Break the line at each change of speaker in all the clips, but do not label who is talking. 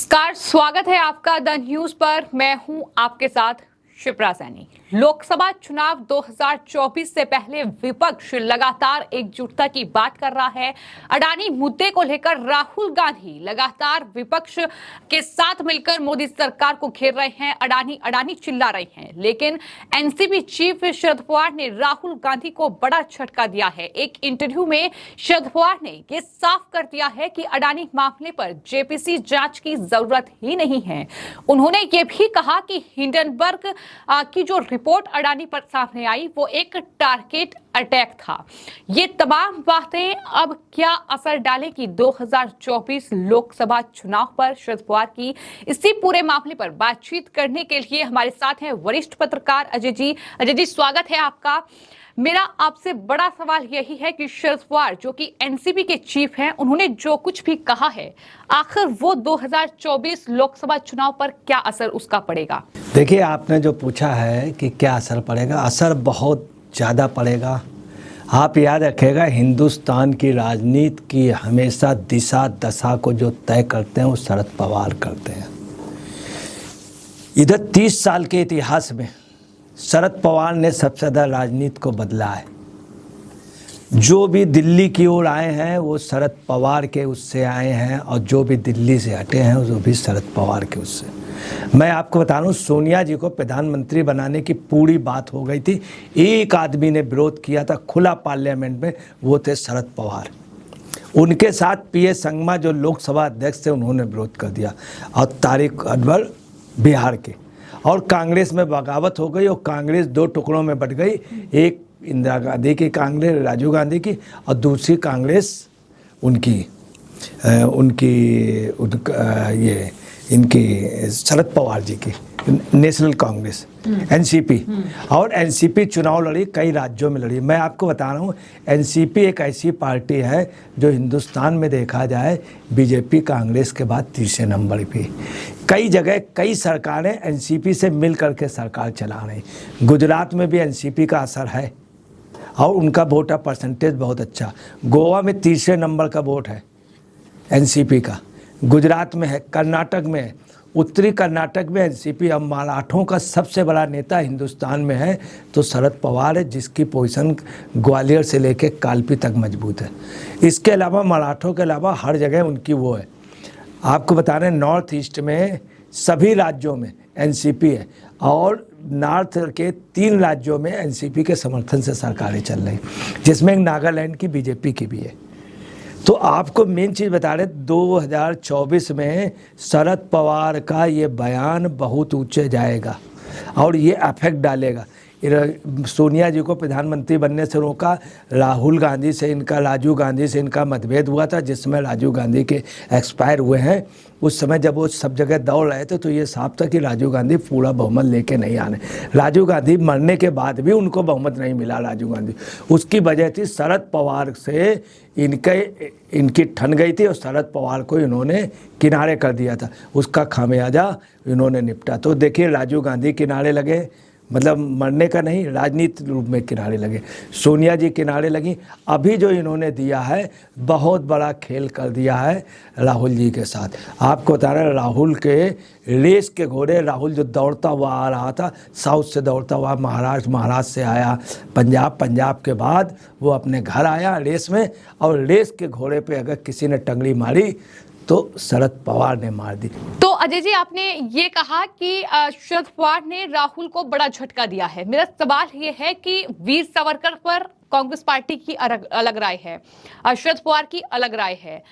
नमस्कार, स्वागत है आपका द न्यूज पर। मैं हूं आपके साथ शिप्रा सैनी। लोकसभा चुनाव 2024 से पहले विपक्ष लगातार एकजुटता की बात कर रहा है। अडानी मुद्दे को लेकर राहुल गांधी लगातार विपक्ष के साथ मिलकर मोदी सरकार को घेर रहे हैं। अडानी अडानी चिल्ला रहे हैं, लेकिन एनसीपी चीफ शरद पवार ने राहुल गांधी को बड़ा झटका दिया है। एक इंटरव्यू में शरद पवार ने यह साफ कर दिया है कि अडानी मामले पर जेपीसी जांच की जरूरत ही नहीं है। उन्होंने ये भी कहा कि हिंडनबर्ग की जो रिपोर्ट अडानी पर सामने आई वो एक टारगेट अटैक था। ये तमाम बातें अब क्या असर डालेगी 2024 लोकसभा चुनाव पर? शरद पवार की इसी पूरे मामले पर बातचीत करने के लिए हमारे साथ हैं वरिष्ठ पत्रकार अजय जी। अजय जी, स्वागत है आपका। मेरा आपसे बड़ा सवाल यही है कि शरद पवार जो कि एनसीपी के चीफ हैं, उन्होंने जो कुछ भी कहा है, आखिर वो 2024 लोकसभा चुनाव पर क्या असर उसका पड़ेगा?
देखिए, आपने जो पूछा है कि क्या असर पड़ेगा, असर बहुत ज़्यादा पड़ेगा। आप याद रखिएगा, हिंदुस्तान की राजनीति की हमेशा दिशा दशा को जो तय करते हैं वो शरद पवार करते हैं। इधर 30 साल के इतिहास में शरद पवार ने सबसे ज़्यादा राजनीति को बदला है। जो भी दिल्ली की ओर आए हैं वो शरद पवार के उससे आए हैं, और जो भी दिल्ली से हटे हैं वो भी शरद पवार के उससे। मैं आपको बता रहा हूँ, सोनिया जी को प्रधानमंत्री बनाने की पूरी बात हो गई थी। एक आदमी ने विरोध किया था खुला पार्लियामेंट में, वो थे शरद पवार। उनके साथ पीएस संगमा जो लोकसभा अध्यक्ष थे, उन्होंने विरोध कर दिया। और तारिक अनवर बिहार के, और कांग्रेस में बगावत हो गई और कांग्रेस दो टुकड़ों में बट गई। एक इंदिरा गांधी की कांग्रेस, राजीव गांधी की, और दूसरी कांग्रेस इनकी शरद पवार जी की नेशनल कांग्रेस, एनसीपी। और एनसीपी चुनाव लड़ी, कई राज्यों में लड़ी। मैं आपको बता रहा हूँ, एनसीपी एक ऐसी पार्टी है जो हिंदुस्तान में देखा जाए बीजेपी कांग्रेस के बाद तीसरे नंबर पे। कई जगह कई सरकारें एनसीपी से मिल करके सरकार चला रही। गुजरात में भी एनसीपी का असर है और उनका वोटर परसेंटेज बहुत अच्छा। गोवा में तीसरे नंबर का वोट है एनसीपी का, गुजरात में है, कर्नाटक में है। उत्तरी कर्नाटक में एनसीपी अब मराठों का सबसे बड़ा नेता हिंदुस्तान में है तो शरद पवार है, जिसकी पोजीशन ग्वालियर से लेकर कालपी तक मजबूत है। इसके अलावा मराठों के अलावा हर जगह उनकी वो है। आपको बता रहे हैं, नॉर्थ ईस्ट में सभी राज्यों में एनसीपी है, और नॉर्थ के 3 राज्यों में एनसीपी के समर्थन से सरकारें चल रही, जिसमें नागालैंड की बीजेपी की भी है। तो आपको मेन चीज़ बता रहे, 2024 में शरद पवार का ये बयान बहुत ऊंचे जाएगा और ये अफेक्ट डालेगा। सोनिया जी को प्रधानमंत्री बनने से रोका, राहुल गांधी से इनका, राजीव गांधी से इनका मतभेद हुआ था, जिसमें राजीव गांधी के एक्सपायर हुए हैं। उस समय जब वो सब जगह दौड़ रहे थे तो ये साफ था कि राजीव गांधी पूरा बहुमत लेके नहीं आने। राजीव गांधी मरने के बाद भी उनको बहुमत नहीं मिला। राजीव गांधी, उसकी वजह थी शरद पवार से इनकी ठन गई थी और शरद पवार को इन्होंने किनारे कर दिया था। उसका खामियाजा इन्होंने निपटा। तो देखिए, राजीव गांधी किनारे लगे, मतलब मरने का नहीं, राजनीतिक रूप में किनारे लगे। सोनिया जी किनारे लगी। अभी जो इन्होंने दिया है, बहुत बड़ा खेल कर दिया है राहुल जी के साथ। आपको बता रहे हैं, राहुल के रेस के घोड़े, राहुल जो दौड़ता हुआ आ रहा था, साउथ से दौड़ता हुआ महाराष्ट्र से आया पंजाब के बाद वो अपने घर आया रेस में, और रेस के घोड़े पे अगर किसी ने टंगड़ी मारी तो शरद पवार ने मार दी।
तो अजय जी, आपने ये कहा कि शरद पवार ने राहुल को बड़ा झटका दिया है। मेरा सवाल ये है कि वीर सावरकर पर कांग्रेस पार्टी की अलग राय है, शरद पवार की अलग राय है।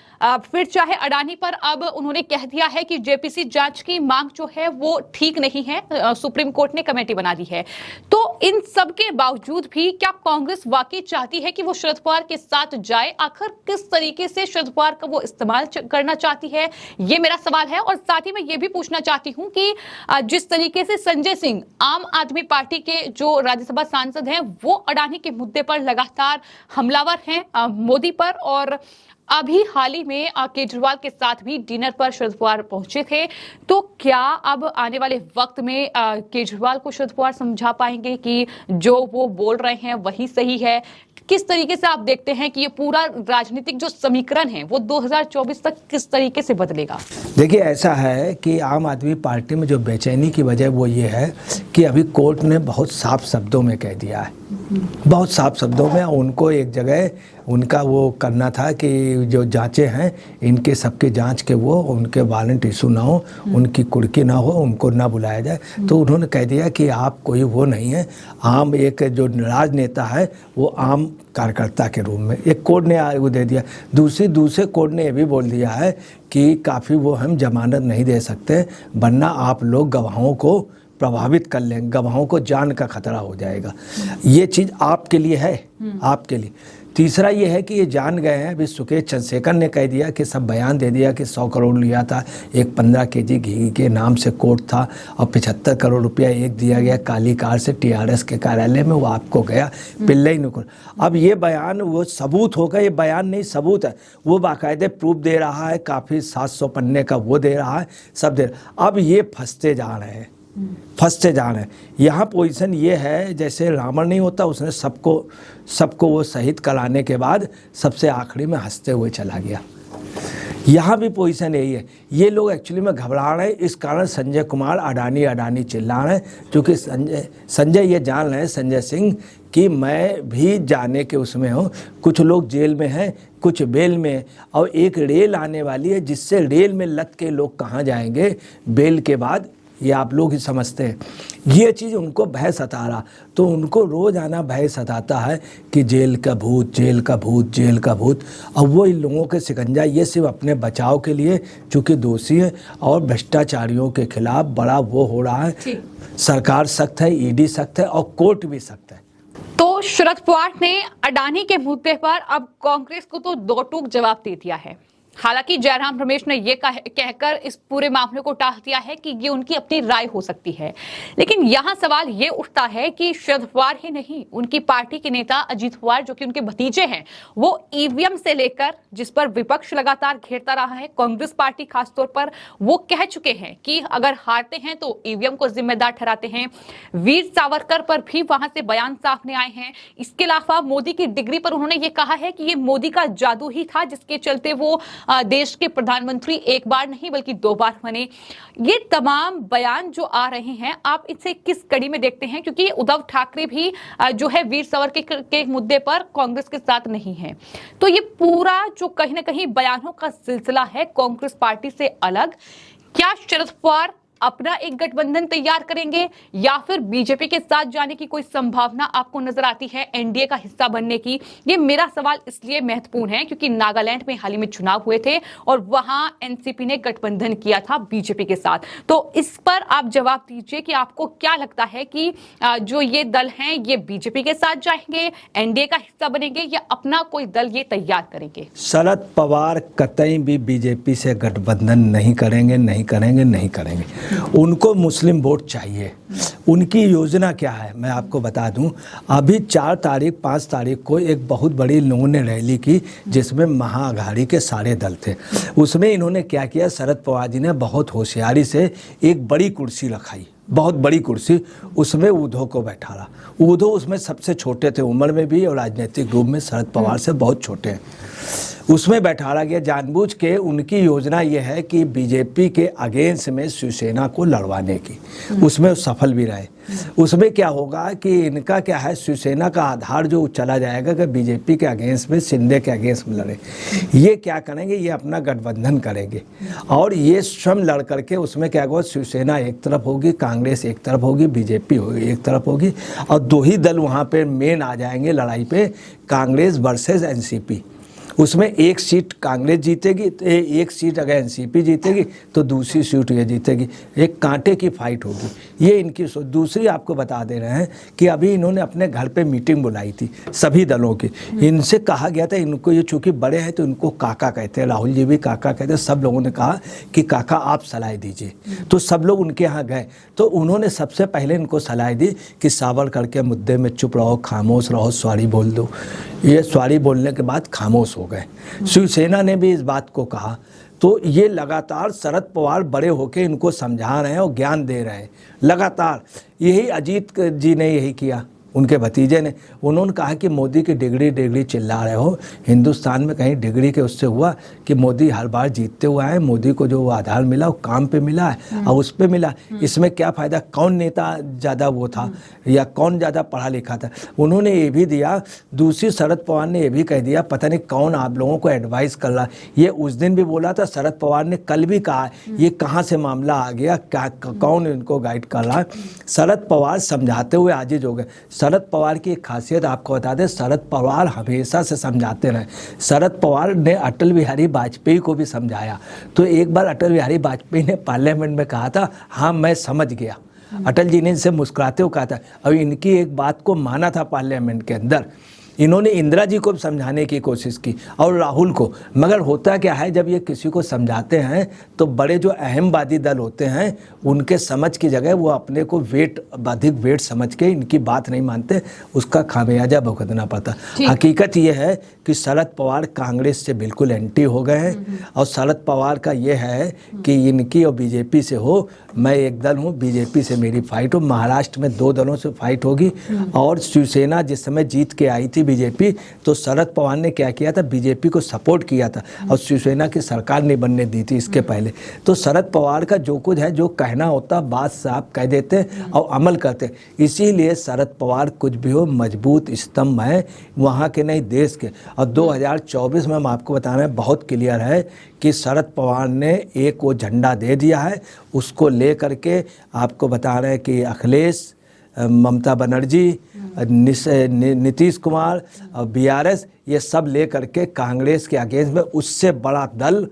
फिर चाहे अडानी पर अब उन्होंने कह दिया है कि जेपीसी जांच की मांग जो है वो ठीक नहीं है, सुप्रीम कोर्ट ने कमेटी बना दी है। तो इन सब के बावजूद भी क्या कांग्रेस वाकई चाहती है कि वो शरद पवार के साथ जाए? आखिर किस तरीके से शरद पवार का वो इस्तेमाल करना चाहती है, ये मेरा सवाल है। और साथ ही मैं ये भी पूछना चाहती हूँ कि जिस तरीके से संजय सिंह, आम आदमी पार्टी के जो राज्यसभा सांसद हैं, वो अडानी के मुद्दे पर लगातार हमलावर हैं मोदी पर, और अभी हाल ही में केजरीवाल के साथ भी डिनर पर शरद पवार पहुंचे थे। तो क्या अब आने वाले वक्त में केजरीवाल को शरद पवार समझा पाएंगे कि जो वो बोल रहे हैं वही सही है? किस तरीके से आप देखते हैं कि ये पूरा राजनीतिक जो समीकरण है वो 2024 तक किस तरीके से बदलेगा?
देखिए, ऐसा है कि आम आदमी पार्टी में जो बेचैनी की वजह वो ये है कि अभी कोर्ट ने बहुत साफ शब्दों में कह दिया है, बहुत साफ शब्दों में। उनको एक जगह उनका वो करना था कि जो जांचें हैं इनके सबके जांच के वो उनके वारंट इशू ना हो, उनकी कुर्की ना हो, उनको ना बुलाया जाए। तो उन्होंने कह दिया कि आप कोई वो नहीं है, आम एक जो राजनेता है वो आम कार्यकर्ता के रूप में, एक कोर्ट ने वो दे दिया। दूसरे कोर्ट ने ये भी बोल दिया है कि काफ़ी वो हम जमानत नहीं दे सकते, वरना आप लोग गवाहों को प्रभावित कर लेंगे, गवाहों को जान का खतरा हो जाएगा। ये चीज़ आपके लिए है, आपके लिए। तीसरा ये है कि ये जान गए हैं, अभी सुकेश चंद्रशेखर ने कह दिया कि सब बयान दे दिया कि 100 करोड़ लिया था, एक 15 केजी घी के नाम से कोर्ट था और 75 करोड़ रुपया एक दिया गया काली कार से टीआरएस के कार्यालय में, वो आपको गया पिल्लई नुकुर। अब ये बयान वो सबूत होगा, ये बयान नहीं सबूत है, वो बाकायदे प्रूफ दे रहा है, काफ़ी 700 पन्ने का वो दे रहा है, सब दे रहा है। अब ये फंसते जा रहे हैं, फंसते जा रहे हैं। यहाँ पोजीशन ये है जैसे रावण नहीं होता, उसने सबको वो शहीद कराने के बाद सबसे आखिरी में हंसते हुए चला गया। यहाँ भी पोजीशन यही है। ये लोग एक्चुअली में घबरा रहे हैं, इस कारण संजय कुमार अडानी चिल्ला रहे हैं, क्योंकि संजय ये जान रहे हैं, संजय सिंह, कि मैं भी जाने के उसमें हूँ। कुछ लोग जेल में हैं, कुछ बेल में, और एक रेल आने वाली है जिससे रेल में लद के लोग कहाँ जाएंगे बेल के बाद, ये आप लोग ही समझते हैं। ये चीज़ उनको भय सता रहा, तो उनको रोज़ आना भय सताता है कि जेल का भूत, जेल का भूत, जेल का भूत। अब वो इन लोगों के शिकंजा ये सिर्फ अपने बचाव के लिए, चूँकि दोषी है और भ्रष्टाचारियों के खिलाफ बड़ा वो हो रहा है। सरकार सख्त है, ईडी सख्त है और कोर्ट भी सख्त है।
तो शरद पवार ने अडानी के मुद्दे पर अब कांग्रेस को तो दो टूक जवाब दे दिया है। हालांकि जयराम रमेश ने यह कहकर इस पूरे मामले को टाल दिया है कि ये उनकी अपनी राय हो सकती है, लेकिन यहां सवाल ये उठता है कि शरद पवार ही नहीं, उनकी पार्टी के नेता अजीत पवार जो कि उनके भतीजे हैं, वो ईवीएम से लेकर, जिस पर विपक्ष लगातार घेरता रहा है, कांग्रेस पार्टी खासतौर पर, वो कह चुके हैं कि अगर हारते हैं तो ईवीएम को जिम्मेदार ठहराते हैं। वीर सावरकर पर भी वहां से बयान सामने आए हैं। इसके अलावा मोदी की डिग्री पर उन्होंने ये कहा है कि ये मोदी का जादू ही था जिसके चलते वो देश के प्रधानमंत्री एक बार नहीं बल्कि 2 बार बने। ये तमाम बयान जो आ रहे हैं, आप इसे किस कड़ी में देखते हैं? क्योंकि उद्धव ठाकरे भी जो है वीर सावरकर के मुद्दे पर कांग्रेस के साथ नहीं है। तो ये पूरा जो कहीं ना कहीं बयानों का सिलसिला है कांग्रेस पार्टी से अलग, क्या शरद पवार अपना एक गठबंधन तैयार करेंगे या फिर बीजेपी के साथ जाने की कोई संभावना आपको नजर आती है, एनडीए का हिस्सा बनने की? ये मेरा सवाल इसलिए महत्वपूर्ण है क्योंकि नागालैंड में हाल ही में चुनाव हुए थे और वहां एनसीपी ने गठबंधन किया था बीजेपी के साथ। तो इस पर आप जवाब दीजिए कि आपको क्या लगता है कि जो ये दल हैं ये बीजेपी के साथ जाएंगे, एनडीए का हिस्सा बनेंगे या अपना कोई दल ये तैयार करेंगे?
शरद पवार कतई भी बीजेपी से गठबंधन नहीं करेंगे, नहीं करेंगे, नहीं करेंगे। उनको मुस्लिम वोट चाहिए। उनकी योजना क्या है मैं आपको बता दूं। अभी 4 तारीख 5 तारीख को एक बहुत बड़ी लोगों ने रैली की जिसमें महाअघाड़ी के सारे दल थे। उसमें इन्होंने क्या किया, शरद पवार जी ने बहुत होशियारी से एक बड़ी कुर्सी रखाई, बहुत बड़ी कुर्सी, उसमें उद्धव को बैठाला। उद्धव उसमें सबसे छोटे थे उम्र में भी और राजनीतिक रूप में शरद पवार से बहुत छोटे हैं। उसमें बैठाया गया जानबूझ के। उनकी योजना यह है कि बीजेपी के अगेंस्ट में शिवसेना को लड़वाने की, उसमें सफल भी रहे। उसमें क्या होगा कि इनका क्या है, शिवसेना का आधार जो चला जाएगा कि बीजेपी के अगेंस्ट में, शिंदे के अगेंस्ट में लड़े। ये क्या करेंगे, ये अपना गठबंधन करेंगे और ये स्वयं लड़ करके उसमें क्या होगा, शिवसेना एक तरफ होगी, कांग्रेस एक तरफ होगी, बीजेपी होगी एक तरफ होगी और 2 ही दल वहाँ पे मेन आ जाएंगे लड़ाई पे, कांग्रेस वर्सेस एनसीपी। उसमें एक सीट कांग्रेस जीतेगी, तो एक सीट अगर एनसीपी जीतेगी तो दूसरी सीट ये जीतेगी। एक कांटे की फाइट होगी, ये इनकी सोच। दूसरी आपको बता दे रहे हैं कि अभी इन्होंने अपने घर पे मीटिंग बुलाई थी सभी दलों की। इनसे कहा गया था, इनको ये चूँकि बड़े हैं तो इनको काका कहते हैं, राहुल जी भी काका कहते हैं। सब लोगों ने कहा कि काका आप सलाह दीजिए, तो सब लोग उनके यहाँ गए। तो उन्होंने सबसे पहले इनको सलाह दी कि सावरकर के मुद्दे में चुप रहो, खामोश रहो, सॉरी बोल दो। ये सॉरी बोलने के बाद खामोश हो गए। शिवसेना ने भी इस बात को कहा। तो ये लगातार शरद पवार बड़े होके इनको समझा रहे हैं और ज्ञान दे रहे हैं लगातार। यही अजीत जी ने यही किया, उनके भतीजे ने। उन्होंने कहा कि मोदी की डिग्री चिल्ला रहे हो, हिंदुस्तान में कहीं डिग्री के उससे हुआ कि मोदी हर बार जीतते हुए आए, मोदी को जो आधार मिला वो काम पे मिला है और उस पे मिला। इसमें क्या फ़ायदा, कौन नेता ज़्यादा वो था या कौन ज़्यादा पढ़ा लिखा था। उन्होंने ये भी दिया। दूसरी शरद पवार ने ये भी कह दिया, पता नहीं कौन आप लोगों को एडवाइस कर रहा। ये उस दिन भी बोला था, शरद पवार ने कल भी कहा, ये कहाँ से मामला आ गया, क्या कौन इनको गाइड कर रहा है। शरद पवार समझाते हुए आजिज हो गए। शरद पवार की एक खासियत आपको बता दें, शरद पवार हमेशा से समझाते रहे। शरद पवार ने अटल बिहारी वाजपेयी को भी समझाया। तो एक बार अटल बिहारी वाजपेयी ने पार्लियामेंट में कहा था, हाँ मैं समझ गया। अटल जी ने इनसे मुस्कुराते हुए कहा था, और इनकी एक बात को माना था पार्लियामेंट के अंदर। इन्होंने इंदिरा जी को समझाने की कोशिश की और राहुल को। मगर होता क्या है, जब ये किसी को समझाते हैं तो बड़े जो अहमवादी दल होते हैं उनके समझ की जगह वो अपने को अधिक वेट समझ के इनकी बात नहीं मानते, उसका खामियाजा भुगतना पड़ता। हकीकत ये है कि शरद पवार कांग्रेस से बिल्कुल एंटी हो गए हैं। और शरद पवार का ये है कि इनकी और बीजेपी से हो, मैं एक दल हूँ, बीजेपी से मेरी फाइट हो। महाराष्ट्र में 2 दलों से फाइट होगी। और शिवसेना जिस समय जीत के आई थी बीजेपी, तो शरद पवार ने क्या किया था, बीजेपी को सपोर्ट किया था और शिवसेना की सरकार नहीं बनने दी थी इसके पहले। तो शरद पवार का जो कुछ है, जो कहना होता बात साफ कह देते और अमल करते। इसीलिए शरद पवार कुछ भी हो मजबूत स्तंभ है वहाँ के, नहीं देश के। और 2024 में हम आपको बता रहे हैं, बहुत क्लियर है कि शरद पवार ने एक वो झंडा दे दिया है, उसको ले करके आपको बता रहे हैं कि अखिलेश, ममता बनर्जी, नीतीश कुमार और बीआरएस, ये सब ले करके कांग्रेस के अगेंस्ट में उससे बड़ा दल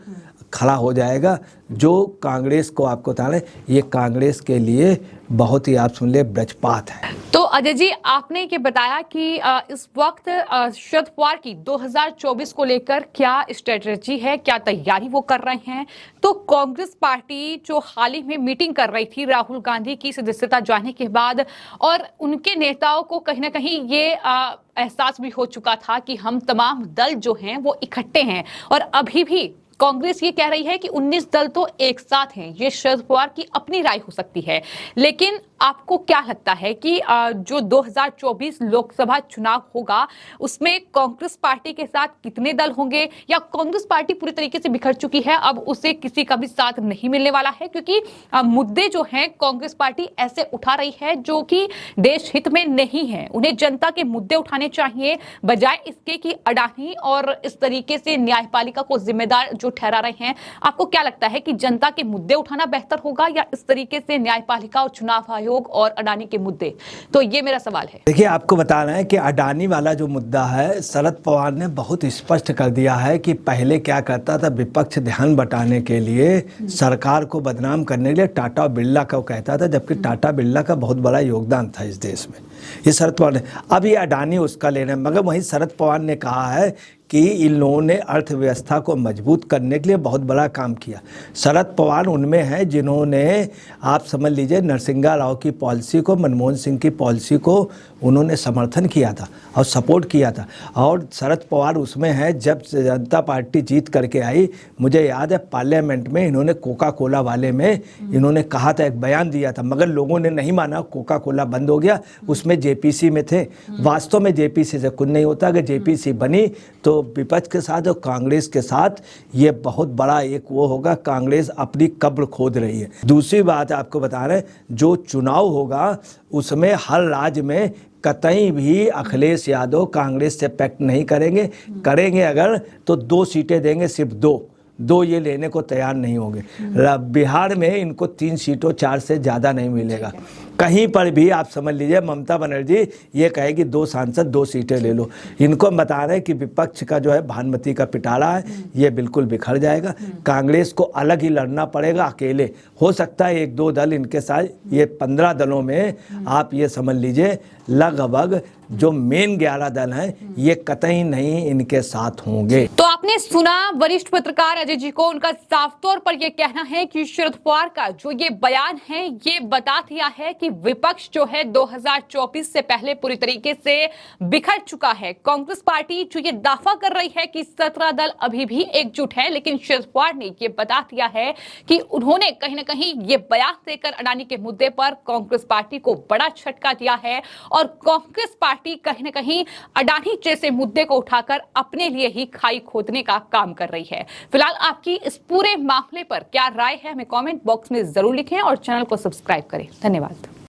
खड़ा हो जाएगा, जो कांग्रेस को आपको बता रहे, ये कांग्रेस के लिए बहुत ही, आप सुन ले, ब्रजपात है।
तो अजय जी, आपने ये बताया कि इस वक्त शरद पवार की 2024 को लेकर क्या स्ट्रेटजी है, क्या तैयारी वो कर रहे हैं। तो कांग्रेस पार्टी जो हाल ही में मीटिंग कर रही थी राहुल गांधी की सदस्यता जाने के बाद, और उनके नेताओं को कहीं ना कहीं ये एहसास भी हो चुका था कि हम तमाम दल जो हैं वो इकट्ठे हैं। और अभी भी कांग्रेस ये कह रही है कि 19 दल तो एक साथ हैं। ये शरद पवार की अपनी राय हो सकती है, लेकिन आपको क्या लगता है कि जो 2024 लोकसभा चुनाव होगा उसमें कांग्रेस पार्टी के साथ कितने दल होंगे, या कांग्रेस पार्टी पूरी तरीके से बिखर चुकी है, अब उसे किसी का भी साथ नहीं मिलने वाला है? क्योंकि मुद्दे जो हैं कांग्रेस पार्टी ऐसे उठा रही है जो कि देश हित में नहीं है। उन्हें जनता के मुद्दे उठाने चाहिए, बजाय इसके कि अडानी और इस तरीके से न्यायपालिका को जिम्मेदार जो ठहरा रहे हैं। आपको क्या लगता है कि जनता के मुद्दे उठाना बेहतर होगा या इस तरीके से न्यायपालिका और चुनाव आयोग और अडानी के मुद्दे? तो ये मेरा सवाल है।
देखिए, आपको बता रहे हैं कि अडानी वाला जो मुद्दा है, शरद पवार ने बहुत स्पष्ट कर दिया है कि पहले क्या करता था, विपक्ष ध्यान बटाने के लिए, सरकार को बदनाम करने के लिए टाटा बिरला का कहता था, जबकि टाटा बिरला का बहुत बड़ा योगदान था इस देश में। ये शरद पवार ने, अब ये अडानी उसका ले रहे हैं। मगर वहीं शरद पवार ने कहा है कि इन लोगों ने अर्थव्यवस्था को मजबूत करने के लिए बहुत बड़ा काम किया। शरद पवार उनमें हैं जिन्होंने, आप समझ लीजिए, नरसिंहा राव की पॉलिसी को, मनमोहन सिंह की पॉलिसी को उन्होंने समर्थन किया था और सपोर्ट किया था। और शरद पवार उसमें है, जब जनता पार्टी जीत करके आई, मुझे याद है पार्लियामेंट में इन्होंने कोका कोला वाले में इन्होंने कहा था, एक बयान दिया था, मगर लोगों ने नहीं माना, कोका कोला बंद हो गया। उसमें जेपीसी में थे। वास्तव में जेपीसी से कुछ नहीं होता। अगर जेपीसी बनी तो विपक्ष के साथ और कांग्रेस के साथ ये बहुत बड़ा एक वो होगा, कांग्रेस अपनी कब्र खोद रही है। दूसरी बात आपको बता रहे हैं, जो चुनाव होगा उसमें हर राज्य में कतई भी अखिलेश यादव कांग्रेस से पैक्ट नहीं करेंगे अगर तो 2 सीटें देंगे, सिर्फ 2 ये लेने को तैयार नहीं होंगे। बिहार में इनको 3 सीटों 4 से ज़्यादा नहीं मिलेगा। कहीं पर भी आप समझ लीजिए ममता बनर्जी ये कहेगी 2 सांसद 2 सीटें ले लो। इनको हम बता रहे हैं कि विपक्ष का जो है भानुमति का पिटारा है, ये बिल्कुल बिखर जाएगा। कांग्रेस को अलग ही लड़ना पड़ेगा, अकेले हो सकता है 1-2 दल इनके साथ, ये 15 दलों में आप ये समझ लीजिए लगभग जो मेन 11 दल हैं ये कतई नहीं इनके साथ होंगे।
तो आपने सुना वरिष्ठ पत्रकार अजय जी को, उनका साफ तौर पर यह कहना है कि शरद पवार का जो ये बयान है ये बता दिया है कि विपक्ष जो है 2024 से पहले पूरी तरीके से बिखर चुका है। कांग्रेस पार्टी जो ये दावा कर रही है कि 17 दल अभी भी एकजुट है, लेकिन शरद पवार ने ये बता दिया है कि उन्होंने कहीं ना कहीं ये बयान देकर अडानी के मुद्दे पर कांग्रेस पार्टी को बड़ा झटका दिया है और कांग्रेस पार्टी कहीं ना कहीं अडानी जैसे मुद्दे को उठाकर अपने लिए ही खाई खोदने का काम कर रही है। फिलहाल आपकी इस पूरे मामले पर क्या राय है हमें कमेंट बॉक्स में जरूर लिखें और चैनल को सब्सक्राइब करें। धन्यवाद।